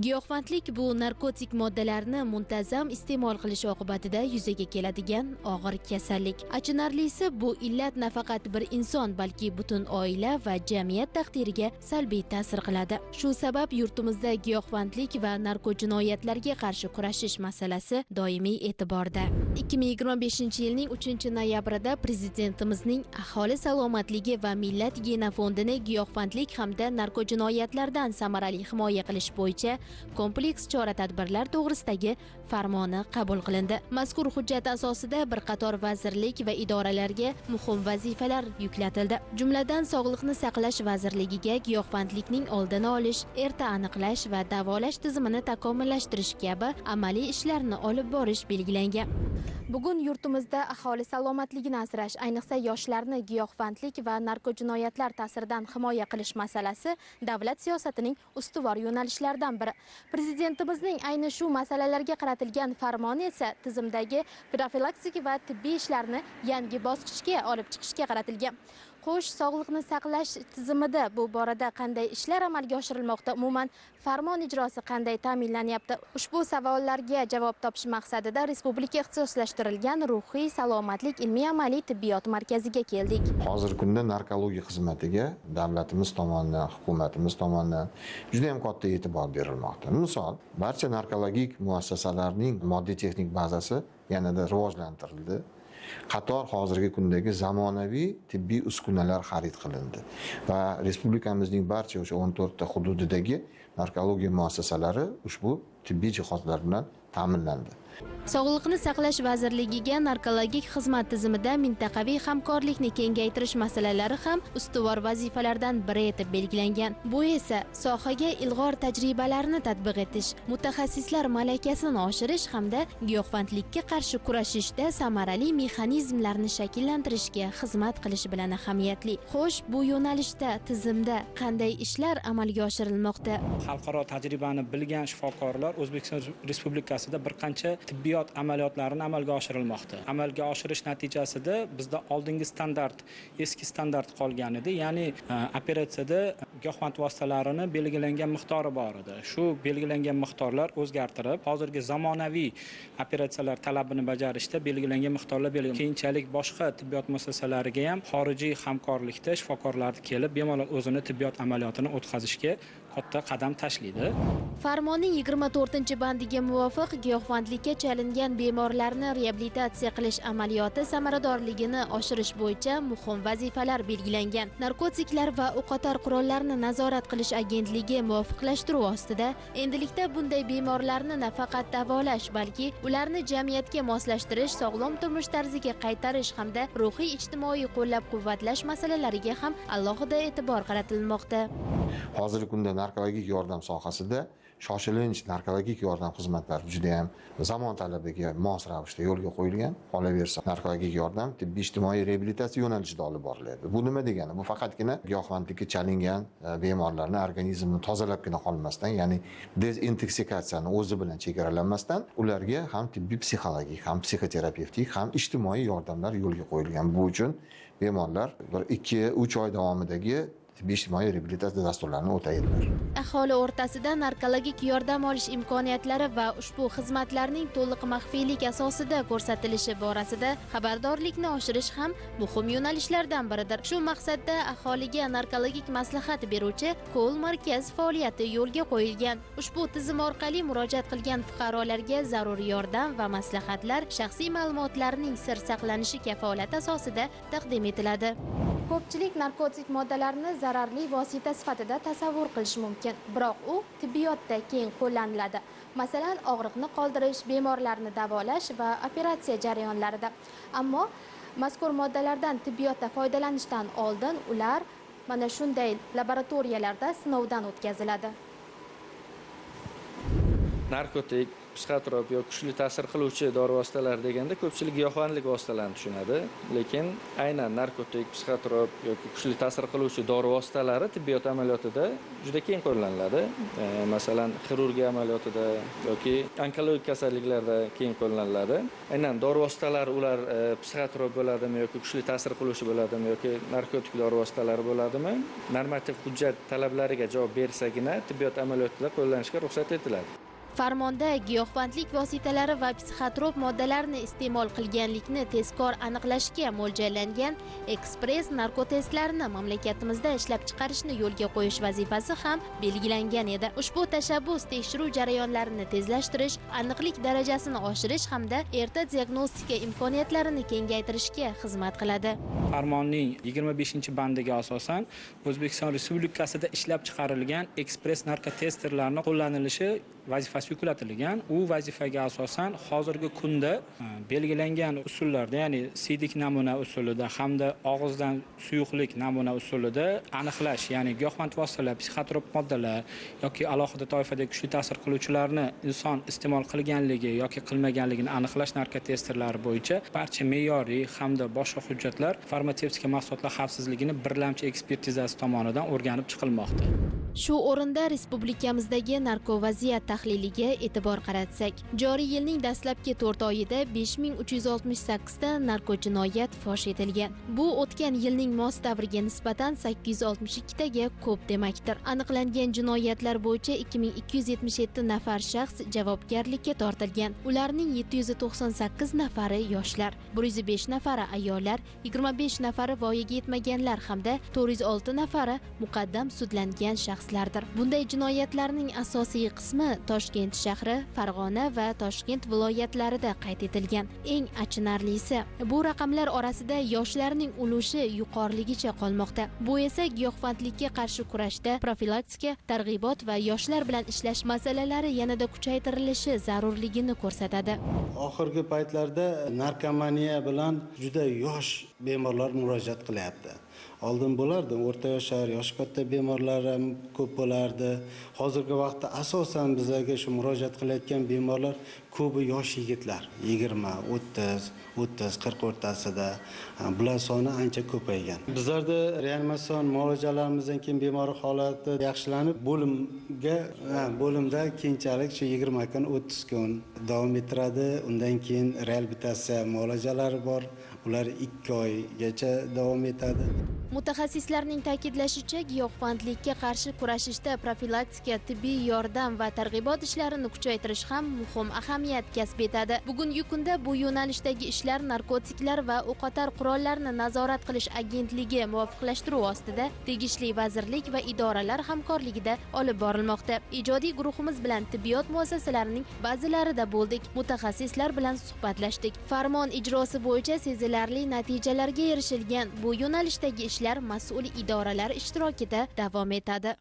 Giyohvandlik bu narkotik moddalarni muntazam iste'mol qilish oqibatida yuzaga keladigan og'ir kasallik. Achinarlisi, bu illat nafaqat bir inson, balki butun oila va jamiyat taqdiriga salbiy ta'sir qiladi. Shu sabab yurtimizda giyohvandlik va narko jinoyatlarga qarshi kurashish masalasi doimiy e'tiborda. 2025-yilning 3-noyabrida Prezidentimizning aholi salomatligi va millat gena fondini giyohvandlik hamda narko jinoyatlardan samarali himoya qilish bo'yicha kompleks chora-tadbirlar to'g'risidagi farmoni qabul qilindi. Mazkur hujjat asosida bir qator vazirlik va idoralarga muhim vazifalar yuklatildi. Jumladan, Sog'liqni saqlash vazirligiga giyohvandlikning oldini olish, erta aniqlash va davolash tizimini takomillashtirish kabi amaliy ishlarni olib borish belgilangan. Bugun yurtimizda aholi salomatligini asrash, ayniqsa yoshlarni giyohvandlik va narko jinoyatlar ta'siridan himoya qilish masalasi davlat siyosatining ustuvor yo'nalishlaridan biri. Prezidentimizning ayni shu masalalarga qaratilgan farmoni esa tizimdagi profilaktik va tibbiy ishlarni yangi bosqichga olib chiqishga qaratilgan. Xo'sh, sog'liqni saqlash tizimida bu borada qanday ishlar amalga oshirilmoqda? Umuman farmon ijrosi qanday ta'minlanyapti? Ushbu savollarga javob topish maqsadida respublika ixtisoslashtirilgan ruhiy salomatlik ilmiy-amaliy tibbiyot markaziga keldik. Hozirgi kunda narkologiya xizmatiga davlatimiz tomonidan, hukumatimiz tomonidan juda ham katta e'tibor berilmoqda. Misol, barcha narkologik muassasalarning moddiy texnik bazasi yanada rivojlantirildi. Qator hozirgi kundagi zamonaviy tibbiy uskunalar xarid qilindi va respublikamizning barcha o'sha 14 ta hududidagi narkologiya muassasalari ushbu tibbiy jihozlar bilan ta'minlandi. Sog'liqni saqlash vazirligiga narkologik xizmat tizimida mintaqaviy hamkorlikni kengaytirish masalalari ham ustuvor vazifalardan biri etib belgilangan. Bu esa sohaga ilg'or tajribalarni tatbiq etish, mutaxassislar malakasini oshirish hamda giyohvandlikka qarshi kurashishda samarali mexanizmlarni shakllantirishga xizmat qilishi bilan ahamiyatli. Xo'sh, bu yo'nalishda tizimda qanday ishlar amalga oshirilmoqda? Xalqaro tajribani bilgan shifokorlar O'zbekiston Respublikasida bir qancha tibbiyot amaliyotlarini amalga oshirilmoqda. Amalga oshirish natijasida bizda oldingi standart, eski standart qolgan edi. Ya'ni operatsiyada giyohvand vositalarini belgilangan miqdori bor edi. Shu belgilangan miqdorlar o'zgartirib, hozirgi zamonaviy operatsiyalar talabini bajarishda belgilangan miqdorlar belgilangan. Keyinchalik boshqa tibbiyot muassasalariga ham xorijiy hamkorlikda shifokorlar kelib, bemalol o'zini tibbiyot amaliyotini o'tkazishga katta qadam tashlaydi. Farmonning 24-bandiga muvofiq giyohvandlikka chalingan bemorlarni reabilitatsiya qilish amaliyoti samaradorligini oshirish bo'yicha muhim vazifalar belgilangan. Narkotiklar va o'qotar qurollarni nazorat qilish agentligi muvofiqlashtiruv ostida endilikda bunday bemorlarni nafaqat davolash, balki ularni jamiyatga moslashtirish, sog'lom turmush tarziga qaytarish hamda ruhiy ijtimoiy qo'llab-quvvatlash masalalariga ham alohida e'tibor qaratilmoqda. Hozirgi kunda narkologik yordam sohasida shoshilinch narkologik yordam xizmatlari juda ham zamon talabiga mos ravishda yo'lga qo'yilgan. Qolaversa, narkologik yordam tibbiy ijtimoiy reabilitatsiya yo'nalishida olib boriladi. Bu nima degani? Bu faqatgina giyohvandlikka chalingan bemorlarni organizmini tozalabgina qolmasdan, ya'ni dezintoksikatsiyani o'zi bilan chegaralanmasdan, ularga ham tibbiy psixologik, ham psixoterapevtik, ham ijtimoiy yordamlar yo'lga qo'yilgan. Bu uchun bemorlar 2-3 oy davomidagi tibbiy ijtimoiy reabilitatsiya dasturlarini o'taydilar. Aholi o'rtasida narkologik yordam olish imkoniyatlari va ushbu xizmatlarning to'liq maxfiylik asosida ko'rsatilishi borasida xabardorlikni oshirish ham muhim yo'nalishlardan biridir. Shu maqsadda aholiga narkologik maslahat beruvchi Ko'l markaz faoliyati yo'lga qo'yilgan. Ushbu tizim orqali murojaat qilgan fuqarolarga zarur yordam va maslahatlar shaxsiy ma'lumotlarning sir saqlanishi kafolati asosida taqdim etiladi. Ko'pchilik narkotik moddalarni zararli vosita sifatida tasavvur qilish mumkin, biroq u tibbiyotda keng qo'llaniladi. Masalan, og'riqni qoldirish, bemorlarni davolash va operatsiya jarayonlarida. Ammo mazkur moddalardan tibbiyotda foydalanishdan oldin ular mana shunday laboratoriyalarda sinovdan o'tkaziladi. narkotik, psixotrop yoki kuchli ta'sir qiluvchi dori vositalar deganda ko'pchilik giyohvandlik vositalarini tushunadi. Lekin aynan narkotik, psixotrop yoki kuchli ta'sir qiluvchi dori vositalari tibbiyot amaliyotida juda keng qo'llaniladi. Masalan, xirurgiya amaliyotida yoki onkologik kasalliklarda keng qo'llaniladi. Aynan dori vositalari ular psixotrop bo'ladimi yoki kuchli ta'sir qiluvchi bo'ladimi yoki narkotik dori vositalari bo'ladimi? Normativ hujjat talablariga javob bersagina tibbiyot amaliyotida qo'llanishga ruxsat etiladi. Farmonda giyohvandlik vositalari va psixotrop moddalarni iste'mol qilganlikni tezkor aniqlashga mo'ljallangan ekspress narkotestlarni mamlakatimizda ishlab chiqarishni yo'lga qo'yish vazifasi ham belgilangan edi. Ushbu tashabbus tekshiruv jarayonlarini tezlashtirish, aniqlik darajasini oshirish hamda erta diagnostika imkoniyatlarini kengaytirishga xizmat qiladi. Farmonning 25-bandiga asosan O'zbekiston Respublikasida ishlab chiqarilgan ekspress narkotesterlarning qo'llanilishi vazifasi yuklatilgan. U vazifaga asosan hozirgi kunda belgilangan usullarda, ya'ni siydik namuna usulida hamda og'izdan suyuqlik namuna usulida aniqlash, ya'ni giyohvand vositalar, psixotrop moddalar yoki alohida toifadagi kuchli ta'sir qiluvchilarni inson iste'mol qilganligi yoki qilmaganligini aniqlash narkotesterlari bo'yicha barcha me'yoriy hamda boshqa hujjatlar farmatsevtika mahsulotlar xavfsizligini birlamchi ekspertizasi tomonidan o'rganib chiqilmoqda. Shu o'rinda respublikamizdagi narkovaziyat tahliliga e'tibor qaratsak, joriy yilning dastlabki 4 oyida 5368 ta narkojinoyat fosh etilgan. Bu o'tgan yilning mos davriga nisbatan 862 taga ko'p demakdir. Aniqlangan jinoyatlar bo'yicha 2277 nafar shaxs javobgarlikka tortilgan. Ularning 798 nafari yoshlar, 105 nafari ayollar, 25 nafari voyaga yetmaganlar hamda 406 nafari muqaddam sudlangan shaxslardir. Bunday jinoyatlarning asosiy qismi Toshkent shahri, Farg'ona va Toshkent viloyatlarida qayd etilgan. Eng achinarlisi, bu raqamlar orasida yoshlarning ulushi yuqoriligicha qolmoqda. Bu esa giyohvandlikka qarshi kurashda profilaktika, targ'ibot va yoshlar bilan ishlash masalalari yanada kuchaytirilishi zarurligini ko'rsatadi. Oxirgi paytlarda narkomaniya bilan juda yosh bemorlar murojaat qilyapti. Oldin bo'lardi, o'rta yoshlar, yoshi katta bemorlar ham ko'p bo'lardi. Hozirgi vaqtda asosan bizlarga shu murojaat qilayotgan bemorlar ko'pi yosh yigitlar, 20, 30, 40 o'rtasida. Bular soni ancha ko'paygan. Bizlarda reanimatsion muolajalarimizdan keyin bemor holati yaxshilanib, bo'limda keyinchalik shu 20 kun, 30 kun davom ettiradi. Undan keyin reabilitatsiya muolajalari bor. Ular 2 oygacha davom etadi. Mutaxassislarning ta'kidlashicha, giyohvandlikka qarshi kurashishda profilaktika, tibbiy yordam va targ'ibot ishlarini kuchaytirish ham muhim ahamiyat kasb etadi. Bugungi kunda bu yo'nalishdagi ishlar narkotiklar va o'qotar qurollarni nazorat qilish agentligi muvofiqlashtiruv ostida tegishli vazirlik va idoralar hamkorligida olib borilmoqda. Ijodiy guruhimiz bilan tibbiyot muassasalarining ba'zilarida bo'ldik, mutaxassislar bilan suhbatlashdik. Farmon ijrosi bo'yicha sezilarli natijalarga erishilgan. Bu yo'nalishdagi ishlar mas'ul idoralar ishtirokida davom etadi.